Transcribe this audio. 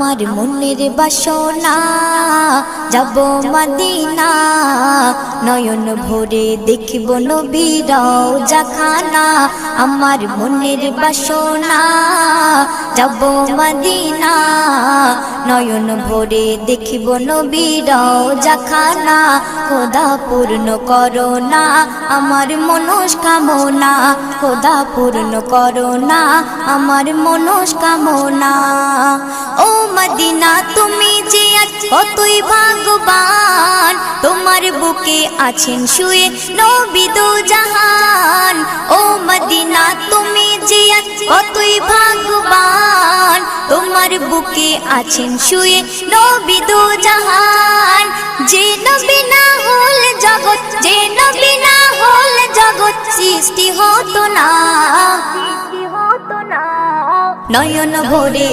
আমার মনের বাসনা যাব মদিনা নয়ন ভরে দেখিব নবীর রওজাখানা আমার মনের বাসনা যাব মদিনা নয়ন ভরে দেখিব নবীর রওজাখানা খোদা পূর্ণ করো না আমার মনস্কামনা খোদা পূর্ণ করো না আমার মনস্কামনা ও মদিনা তুমি যে কতই ভাগ্যবান তোমার বুকে আছেন শুয়ে নবী দো জাহান ও মদিনা তুমি যে কতই ভাগ্যবান তোমার বুকে আছেন শুয়ে নবী দো জাহান যে নবী না হল জগৎ যে নবী না হল জগৎ সৃষ্টি হতো না নয়ন ভরে